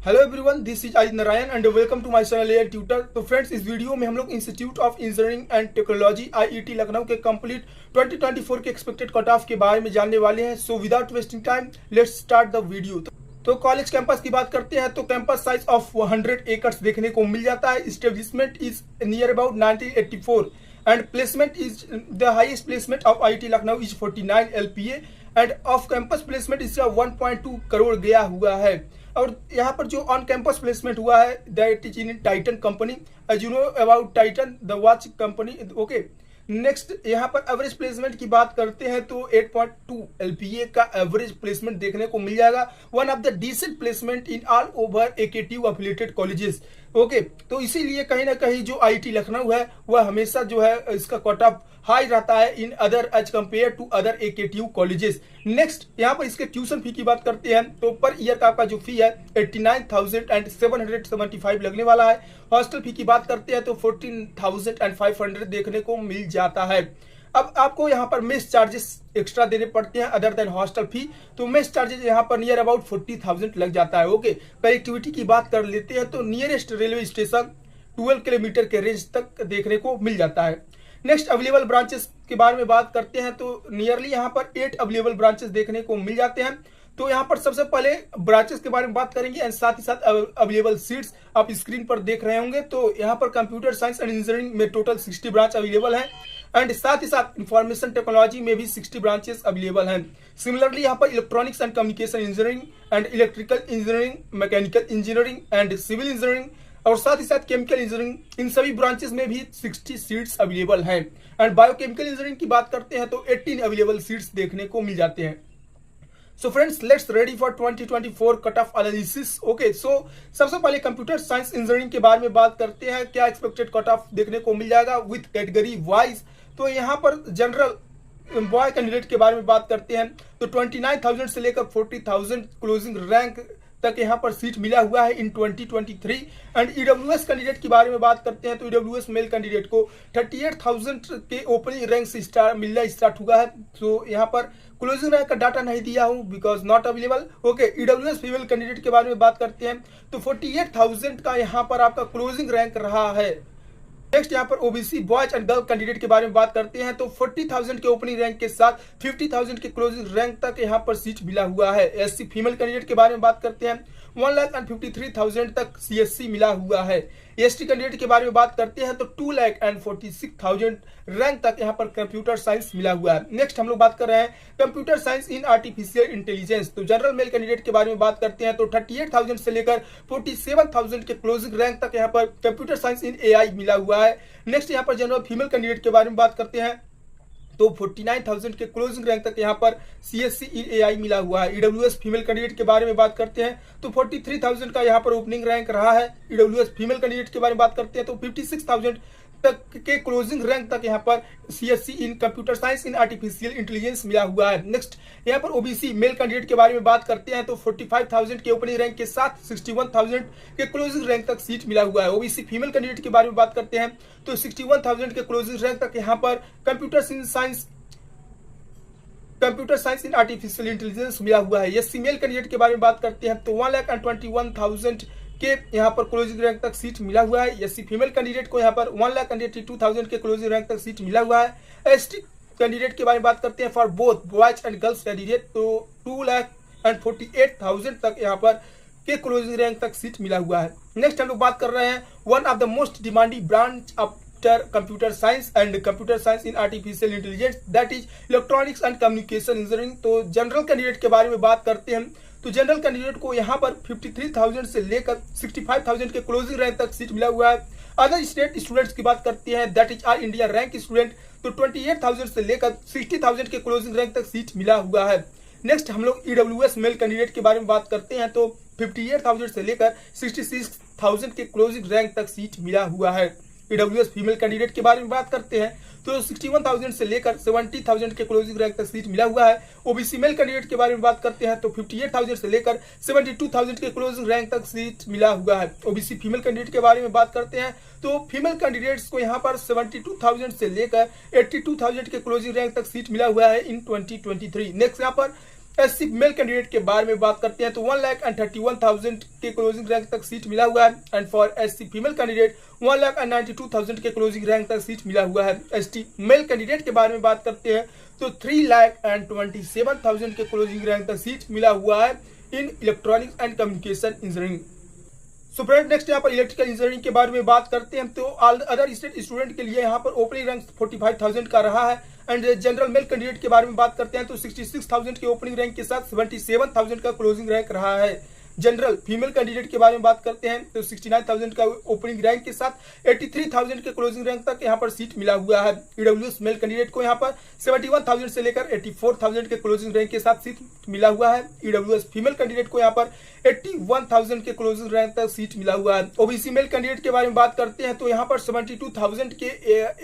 Hello everyone, this is Aditya Narayan and welcome to my channel AI tutor. तो friends, इस video में हम लोग institute of engineering and technology IET Lucknow के complete 2024 के एक्सपेक्टेड कट ऑफ के बारे में जानने वाले हैं। So without wasting time let's start the video. तो कॉलेज कैंपस की बात करते हैं तो कैंपस साइज ऑफ 100 एकर्स देखने को मिल जाता है। Establishment is near about 1984 and placement is the highest placement of IIT Lucknow is 49 LPA end off campus placement इसका 1.2 करोड़ गया हुआ है। और यहाँ पर जो ऑन कैंपस प्लेसमेंट हुआ है that is in Titan company, as you know about Titan the watch company. Okay, next यहाँ पर एवरेज प्लेसमेंट की बात करते हैं तो 8.2 LPA का एवरेज प्लेसमेंट देखने को मिल जाएगा। One of the decent placement in all over AKTU affiliated colleges. Okay, तो इसीलिए कहीं ना कहीं जो आईआईटी लखनऊ है वह हमेशा जो है इसका कट ऑफ हाई रहता है in other as compare to other AKTU colleges. Next यहाँ पर इसके ट्यूशन फी की बात करते हैं तो पर ईयर का आपका जो फी है 89,775 लगने वाला है। हॉस्टल फी की बात करते हैं तो 14,500 देखने को मिल जाता है। अब आपको यहाँ पर मेस चार्जेस एक्स्ट्रा देने पड़ते हैं अदर देन हॉस्टल फी, तो मेस चार्जेस यहाँ पर नियर अबाउट 40,000 लग जाता है। ओके, कनेक्टिविटी की बात कर लेते हैं तो नियरेस्ट रेलवे स्टेशन 12 किलोमीटर के रेंज तक देखने को मिल जाता है। नेक्स्ट अवेलेबल ब्रांचेस के बारे में बात करते हैं तो नियरली यहाँ पर 8 अवेलेबल ब्रांचेस देखने को मिल जाते हैं। तो यहाँ पर सबसे पहले ब्रांचेस के बारे में बात करेंगे एंड साथ ही साथ अवेलेबल सीट्स आप स्क्रीन पर देख रहे होंगे। तो यहाँ पर कंप्यूटर साइंस एंड इंजीनियरिंग में टोटल 60 ब्रांच अवेलेबल है एंड साथ ही साथ इंफॉर्मेशन टेक्नोलॉजी में भी 60 ब्रांचेस अवेलेबल हैं। सिमिलरली यहाँ पर electronics and communication engineering and electrical engineering, mechanical engineering and civil engineering और साथ ही साथ केमिकल इंजीनियरिंग, इन सभी ब्रांचेस में भी 60 सीट्स अवेलेबल हैं। एंड बायोकेमिकल इंजीनियरिंग की बात करते हैं तो 18 अवेलेबल सीट्स देखने को मिल जाते हैं। So friends, let's ready for 2024 cut off analysis. Okay, so सबसे पहले कंप्यूटर साइंस इंजीनियरिंग के बारे में बात करते हैं। क्या एक्सपेक्टेड कट ऑफ देखने को मिल जाएगा विथ कैटेगरी वाइज। तो यहाँ पर जनरल बॉय कैंडिडेट के बारे में बात करते हैं तो 29,000 से लेकर 40,000 क्लोजिंग रैंक तक यहाँ पर सीट मिला हुआ है इन 2023। एंड EWS कैंडिडेट के बारे में बात करते हैं तो EWS मेल कैंडिडेट को 38,000 के ओपनिंग रैंक से मिलना स्टार्ट हुआ है। तो यहाँ पर क्लोजिंग रैंक का डाटा नहीं दिया हूँ because not available. Okay, EWS female candidate के बारे में बात करते हैं तो 48,000 का यहाँ पर आपका क्लोजिंग रैंक रहा है। नेक्स्ट यहाँ पर OBC boys and girl candidate के बारे में बात करते हैं तो 40,000 के ओपनिंग रैंक के साथ 50,000 के क्लोजिंग रैंक तक यहाँ पर सीट मिला हुआ है। SC फीमेल कैंडिडेट के बारे में बात करते हैं 1,53,000 तक CSC मिला हुआ है। ST कैंडिडेट के बारे में बात करते हैं तो 2,46,000 रैंक तक यहाँ पर कंप्यूटर साइंस मिला हुआ है। नेक्स्ट हम लोग बात कर रहे हैं computer science in artificial intelligence. तो जनरल मेल कैंडिडेट के बारे में बात करते हैं तो 38,000 से लेकर 47,000 के क्लोजिंग रैंक तक यहाँ पर कंप्यूटर साइंस इन AI मिला हुआ है। नेक्स्ट यहाँ पर जनरल फीमेल कैंडिडेट के बारे में बात करते हैं तो 49,000 के क्लोजिंग रैंक तक यहाँ पर CSC इन AI मिला हुआ है। EWS फीमेल कैंडिडेट के बारे में बात करते हैं तो 43,000 का यहाँ पर ओपनिंग रैंक रहा है। EWS फीमेल कैंडिडेट के बारे में बात करते हैं तो 56,000 तक के क्लोजिंग रैंक तक यहाँ पर CSC in computer science in artificial intelligence मिला हुआ है। नेक्स्ट यहाँ पर OBC मेल कैंडिडेट के बारे में बात करते हैं तो 45,000 के ओपनिंग रैंक के साथ 61,000 के क्लोजिंग रैंक तक सीट मिला हुआ है। OBC फीमेल कैंडिडेट के बारे में बात करते हैं तो 61,000 के क्लोजिंग रैंक तक यहाँ पर computer science in artificial intelligence मिला हुआ है। SC मेल कैंडिडेट के बारे में बात करते हैं तो 1,21,000 के यहाँ पर क्लोजिंग रैंक तक सीट मिला हुआ है। SC फीमेल कैंडिडेट को यहाँ पर 1,82,000 के क्लोजिंग रैंक तक सीट मिला हुआ है। ST कैंडिडेट के बारे में बात करते हैं for both boys and girls candidate तो 2,48,000 तक यहाँ पर के क्लोजिंग रैंक तक सीट मिला हुआ है। नेक्स्ट हम लोग बात कर रहे हैं one of the most demanding branch after computer science and computer science in artificial intelligence that is electronics and communication engineering. तो जनरल कैंडिडेट के बारे में बात करते हैं तो जनरल कैंडिडेट को यहाँ पर 53,000 से लेकर 65,000 के क्लोजिंग रैंक तक सीट मिला हुआ है। अदर स्टेट स्टूडेंट्स की बात करते हैं that is R India rank student तो 28,000 से लेकर 60,000 के क्लोजिंग रैंक तक सीट मिला हुआ है। नेक्स्ट हम लोग EWS मेल कैंडिडेट के बारे में बात करते हैं तो 58,000 से लेकर 66,000 के क्लोजिंग रैंक तक सीट मिला हुआ है। EWS फीमेल कैंडिडेट के बारे में बात करते हैं तो 61,000 से लेकर 70,000 के क्लोजिंग रैंक तक सीट मिला हुआ है। OBC मेल कैंडिडेट के बारे में बात करते हैं तो 58,000 से लेकर 72,000 के क्लोजिंग रैंक तक सीट मिला हुआ है। OBC फीमेल कैंडिडेट के बारे में बात करते हैं तो फीमेल कैंडिडेट्स को यहाँ पर 72,000 से लेकर 82,000 के क्लोजिंग रैंक तक सीट मिला हुआ है इन 2023। नेक्स्ट यहाँ पर एससी मेल कैंडिडेट के बारे में बात करते हैं तो 1,31,000 के क्लोजिंग रैंक तक सीट मिला हुआ है। And for SC female candidate 1,92,000 के क्लोजिंग रैंक तक सीट मिला हुआ है। एसटी मेल कैंडिडेट के बारे में बात करते हैं तो 3,27,000 के क्लोजिंग रैंक तक सीट मिला हुआ है in electronics and communication engineering. So friend next यहाँ पर इलेक्ट्रिकल इंजीनियरिंग के बारे में बात करते हैं तो अदर स्टेट स्टूडेंट के लिए यहाँ पर ओपनिंग रैंक 45,000 का रहा है। एंड जनरल मेल कैंडिडेट के बारे में बात करते हैं तो 66,000 के ओपनिंग रैंक के साथ 77,000 का क्लोजिंग रैंक रहा है। जनरल फीमेल कैंडिडेट के बारे में बात करते हैं तो 69,000 का ओपनिंग रैंक के साथ 83,000 के क्लोजिंग रैंक तक यहाँ पर सीट मिला हुआ है। ईडब्ल्यूएस मेल कैंडिडेट को यहाँ पर 71,000 से लेकर 84,000 के क्लोजिंग रैंक के साथ सीट मिला हुआ है। ईडब्ल्यूएस फीमेल कैंडिडेट को यहाँ पर 81,000 के क्लोजिंग रैंक तक सीट मिला हुआ है। ओबीसी मेल कैंडिडेट के बारे में बात करते हैं तो यहाँ पर 72,000 के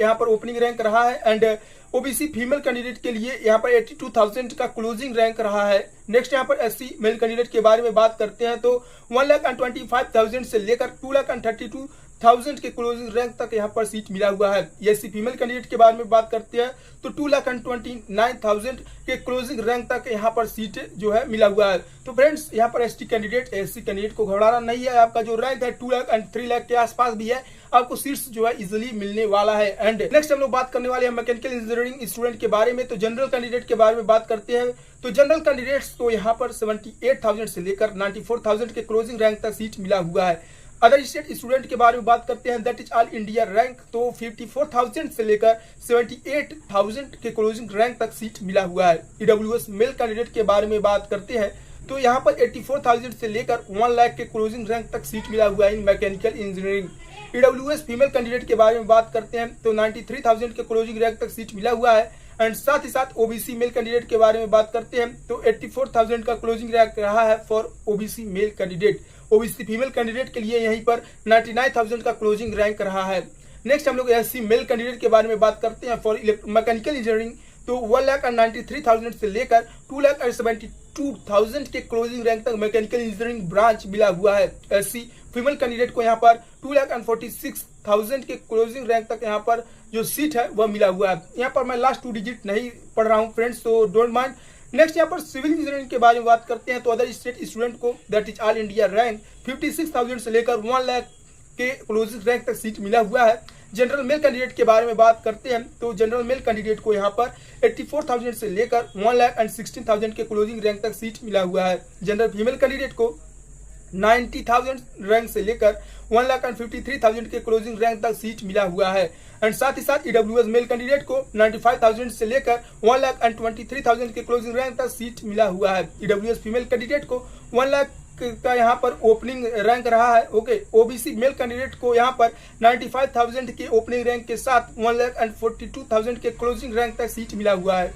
यहाँ पर ओपनिंग रैंक रहा है। एंड ओबीसी फीमेल कैंडिडेट के लिए यहाँ पर 82,000 का क्लोजिंग रैंक रहा है। नेक्स्ट यहाँ पर एससी मेल कैंडिडेट के बारे में बात करते हैं तो 1,25,000 से लेकर 2,32,000 के क्लोजिंग रैंक तक यहाँ पर सीट मिला हुआ है। एससी फीमेल कैंडिडेट के बारे में बात करते हैं तो 2,29,000 के क्लोजिंग रैंक तक यहाँ पर सीट जो है मिला हुआ है। तो फ्रेंड्स यहाँ पर एसटी कैंडिडेट एससी कैंडिडेट को घबराना नहीं है, आपका जो रैंक है 2 लाख एंड 3 लाख के आसपास भी है, आपको सीट्स जो है इजिली मिलने वाला है। एंड नेक्स्ट हम लोग बात करने वाले हैं मैकेनिकल इंजीनियरिंग स्टूडेंट के बारे में। तो जनरल कैंडिडेट के बारे में बात करते हैं तो जनरल कैंडिडेट्स को यहाँ पर 78,000 से लेकर 94,000 के क्लोजिंग रैंक तक सीट मिला हुआ है। अदर स्टेट स्टूडेंट के बारे में बात करते हैं that is all India rank तो 54,000 से लेकर 78,000 के क्लोजिंग रैंक तक सीट मिला हुआ है। ईडब्ल्यूएस मेल कैंडिडेट के बारे में बात करते हैं तो यहाँ पर 84,000 से लेकर 1 लाख के क्लोजिंग रैंक तक सीट मिला हुआ है इन mechanical engineering. EWS female candidate के बारे में बात करते हैं तो 93,000 के क्लोजिंग रैंक तक सीट मिला हुआ है। एंड साथ ही साथ ओबीसी मेल कैंडिडेट के बारे में बात करते हैं तो 84,000 का क्लोजिंग रैंक रहा है for OBC male candidate. OBC female candidate के लिए यहीं पर 99,000 का क्लोजिंग रैंक रहा है। नेक्स्ट हम लोग एससी मेल कैंडिडेट के बारे में बात करते हैं फॉर मैकेनिकल इंजीनियरिंग तो 1,93,000 से लेकर 2,72,000 के क्लोजिंग रैंक तक मैकेनिकल इंजीनियरिंग ब्रांच मिला हुआ है। एससी फीमेल कैंडिडेट को यहाँ पर 2,46,000 के क्लोजिंग रैंक तक यहाँ पर जो सीट है वह मिला हुआ है। यहाँ पर मैं लास्ट 2 डिजिट नहीं पढ़ रहा हूँ फ्रेंड्स, तो डोंट माइंड। नेक्स्ट यहाँ पर सिविल इंजीनियरिंग के बारे में बात करते हैं तो अदर स्टेट स्टूडेंट को that is all India rank 56,000 से लेकर 1 लाख के क्लोजिंग रैंक तक सीट मिला हुआ है। जनरल मेल कैंडिडेट के बारे में बात करते हैं तो जनरल मेल कैंडिडेट को यहाँ पर 84,000 से लेकर 1,16,000 के क्लोजिंग रैंक तक सीट मिला हुआ है। जनरल फीमेल कैंडिडेट को 90,000 रैंक से लेकर 1,53,000 के क्लोजिंग रैंक तक सीट मिला हुआ है। एंड साथ ही साथ ईडब्ल्यूएस मेल कैंडिडेट को 95,000 से लेकर 1,23,000 के क्लोजिंग रैंक तक सीट मिला हुआ है। ईडब्ल्यूएस फीमेल कैंडिडेट को 1 लाख का यहाँ पर ओपनिंग रैंक रहा है। ओके, ओबीसी मेल कैंडिडेट को यहाँ पर 95,000 के ओपनिंग रैंक के साथ 1,42,000 के क्लोजिंग रैंक तक सीट मिला हुआ है।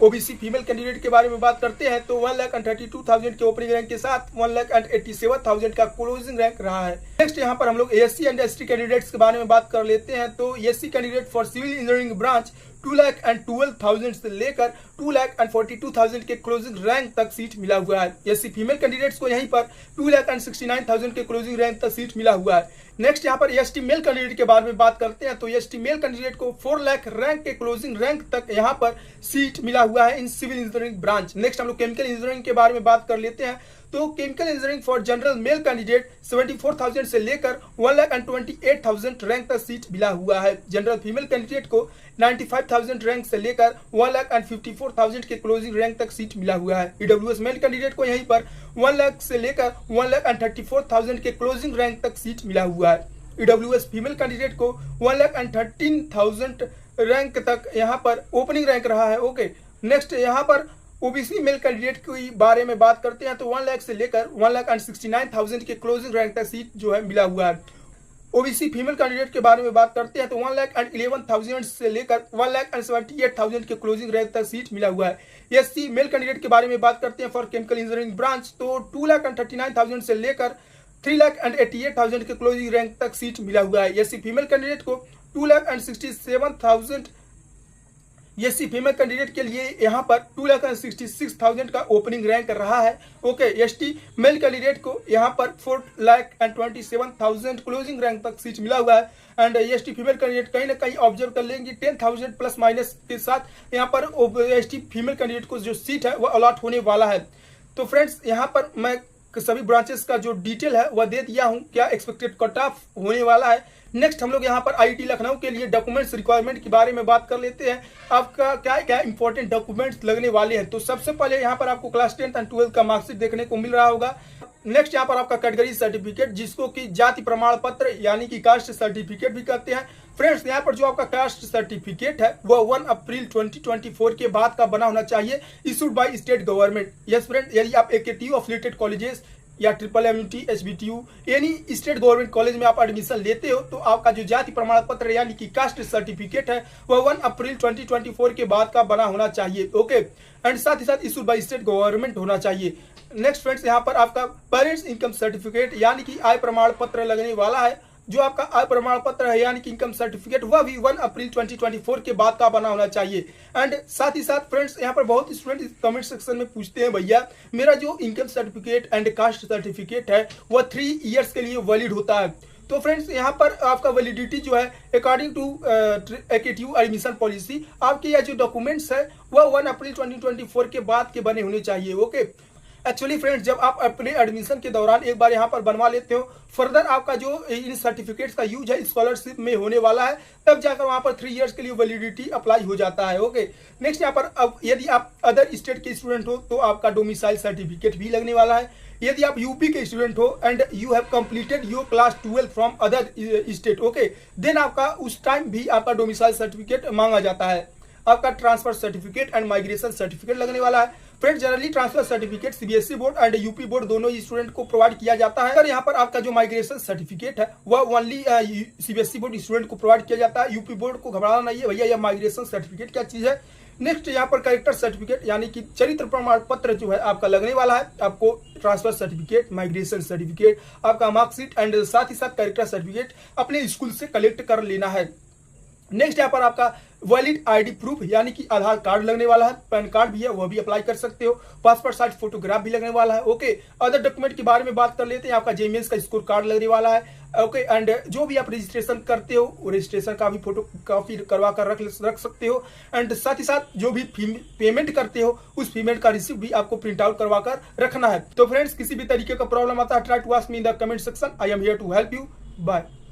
ओबीसी फीमेल कैंडिडेट के बारे में बात करते हैं तो 1,32,000 के ओपनिंग रैंक के साथ 1,87,000 का क्लोजिंग रैंक रहा है। नेक्स्ट यहाँ पर हम लोग एससी एंड एसटी कैंडिडेट्स के बारे में बात कर लेते हैं तो SC candidate for civil engineering branch 2,12,000 से लेकर 2,42,000 के क्लोजिंग रैंक तक सीट मिला हुआ है। एससी फीमेल कैंडिडेट्स को यहीं पर 2,69,000 के क्लोजिंग रैंक तक सीट मिला हुआ है। नेक्स्ट यहाँ पर एसटी मेल कैंडिडेट के बारे में बात करते हैं तो एसटी मेल कैंडिडेट को 4 लाख रैंक के क्लोजिंग रैंक तक यहाँ पर सीट मिला हुआ है in civil engineering branch. Next हम लोग केमिकल इंजीनियरिंग के बारे में बात कर लेते हैं तो chemical engineering for general male candidate 74,000 से लेकर 1,28,000 रैंक तक सीट मिला हुआ है। जनरल फीमेल कैंडिडेट को 95,000 रैंक से लेकर 1,54,000 के क्लोजिंग रैंक तक सीट मिला हुआ है। ईडब्ल्यूएस मेल कैंडिडेट को यहीं पर 1 लाख से लेकर 1,34,000 के क्लोजिंग रैंक तक सीट मिला हुआ है। ईडब्ल्यूएस फीमेल कैंडिडेट को 1,13,000 रैंक तक यहाँ पर ओपनिंग रैंक रहा है। ओके, नेक्स्ट यहाँ पर ओबीसी मेल कैंडिडेट के बारे में बात करते हैं तो 1 लाख से लेकर 1,69,000 के क्लोजिंग रैंक तक सीट जो है मिला हुआ है। ओबीसी फीमेल कैंडिडेट के बारे में बात करते हैं तो 1,11,000 से लेकर 1,78,000 के क्लोजिंग रैंक तक सीट मिला हुआ है। एससी मेल कैंडिडेट के बारे में बात करते हैं फॉर केमिकल इंजीनियरिंग ब्रांच तो 2,39,000 से लेकर 3,88,000 के क्लोजिंग रैंक तक सीट मिला हुआ है। एससी फीमेल कैंडिडेट को 2,67,000 एससी फीमेल कैंडिडेट के लिए यहाँ पर 2,66,000 का ओपनिंग रैंक रहा है। ओके, एसटी मेल कैंडिडेट को यहाँ पर 4,27,000 क्लोजिंग रैंक तक सीट मिला हुआ है। एंड एसटी फीमेल कैंडिडेट कहीं ना कहीं ऑब्जर्व कर लेंगे 10,000 प्लस माइनस के साथ यहाँ पर एसटी फीमेल कैंडिडेट को जो सीट है वह अलॉट होने वाला है। तो फ्रेंड्स, यहाँ पर मैं सभी ब्रांचेस का जो डिटेल है वह दे दिया हूँ, क्या एक्सपेक्टेड कट ऑफ होने वाला है। नेक्स्ट हम लोग यहाँ पर आईआईटी लखनऊ के लिए डॉक्यूमेंट्स रिक्वायरमेंट के बारे में बात कर लेते हैं। आपका क्या क्या इंपॉर्टेंट डॉक्यूमेंट्स लगने वाले हैं। तो सबसे पहले यहाँ पर आपको क्लास 10th एंड 12th का मार्कशीट देखने को मिल रहा होगा। नेक्स्ट यहाँ पर आपका कैटेगरी सर्टिफिकेट, जिसको कि जाति प्रमाण पत्र यानी कि कास्ट सर्टिफिकेट भी कहते हैं। फ्रेंड्स, यहाँ पर जो आपका कास्ट सर्टिफिकेट है वह 1 अप्रैल 2024 के बाद का बना होना चाहिए, issued by state government. Yes friend, यदि आप AKTU अफिलिएटेड कॉलेजेस या MMT SBTU यानी स्टेट गवर्नमेंट कॉलेज में आप एडमिशन लेते हो तो आपका जो जाति प्रमाण पत्र यानी कि कास्ट सर्टिफिकेट है वह 1 अप्रैल 2024 के बाद का बना होना चाहिए। ओके, एंड साथ ही साथ इशूड बाय स्टेट गवर्नमेंट होना चाहिए। नेक्स्ट फ्रेंड्स, यहाँ पर आपका पेरेंट्स इनकम सर्टिफिकेट यानी कि आय प्रमाण पत्र लगने वाला है। जो आपका आय प्रमाण पत्र है यानी कि इनकम सर्टिफिकेट वह भी 1 अप्रैल 2024 के बाद का बना होना चाहिए। एंड साथ ही साथ फ्रेंड्स, यहाँ पर बहुत स्टूडेंट कमेंट सेक्शन में पूछते हैं, भैया मेरा जो income certificate and caste certificate है वह 3 इयर्स के लिए वैलिड होता है। तो फ्रेंड्स, यहाँ पर आपका वैलिडिटी जो है according to AKTU admission policy, आपके यह जो डॉक्यूमेंट्स है वह 1 अप्रैल 2024 के बाद के बने होने चाहिए। ओके, एक्चुअली फ्रेंड्स, जब आप अपने एडमिशन के दौरान एक बार यहाँ पर बनवा लेते हो, फर्दर आपका जो इन सर्टिफिकेट्स का यूज है स्कॉलरशिप में होने वाला है, तब जाकर वहाँ पर 3 इयर्स के लिए वैलिडिटी अप्लाई हो जाता है। ओके, नेक्स्ट यहाँ पर अब यदि आप अदर स्टेट के स्टूडेंट हो तो आपका डोमिसाइल सर्टिफिकेट भी लगने वाला है। यदि आप यूपी के स्टूडेंट हो and you have completed your class 12 from other state, okay, then आपका उस टाइम भी आपका डोमिसाइल सर्टिफिकेट मांगा जाता है। आपका transfer certificate and migration certificate लगने वाला है। Friends, generally transfer certificate CBSE board and UP board दोनों ही स्टूडेंट को प्रोवाइड किया जाता है। और यहाँ पर आपका जो माइग्रेशन सर्टिफिकेट है वह ओनली CBSE बोर्ड स्टूडेंट को प्रोवाइड किया जाता है। यूपी बोर्ड को घबराना नहीं है भैया, यह माइग्रेशन सर्टिफिकेट क्या चीज है। नेक्स्ट यहाँ पर कैरेक्टर सर्टिफिकेट यानी कि चरित्र प्रमाण पत्र जो है आपका लगने वाला है। आपको ट्रांसफर सर्टिफिकेट, माइग्रेशन सर्टिफिकेट, आपका मार्कशीट एंड साथ ही साथ कैरेक्टर सर्टिफिकेट अपने स्कूल से कलेक्ट कर लेना है। नेक्स्ट यहाँ पर आपका वैलिड आईडी प्रूफ यानी कि आधार कार्ड लगने वाला है। पैन कार्ड भी है, वह भी अप्लाई कर सकते हो। पासपोर्ट साइज फोटोग्राफ भी लगने वाला है। ओके, अदर डॉक्यूमेंट के बारे में बात कर लेते हैं। आपका JMS का स्कोर कार्ड लगने वाला है। ओके, एंड जो भी आप रजिस्ट्रेशन करते हो वो रजिस्ट्रेशन का भी फोटो कॉपी करवा कर रख सकते हो। एंड साथ ही साथ जो भी पेमेंट करते हो उस पेमेंट का रिसिप्ट भी आपको प्रिंट आउट करवा कर रखना है। तो फ्रेंड्स, किसी भी तरीके का प्रॉब्लम आता है, try to ask me in the comment section. I am here to help you. Bye.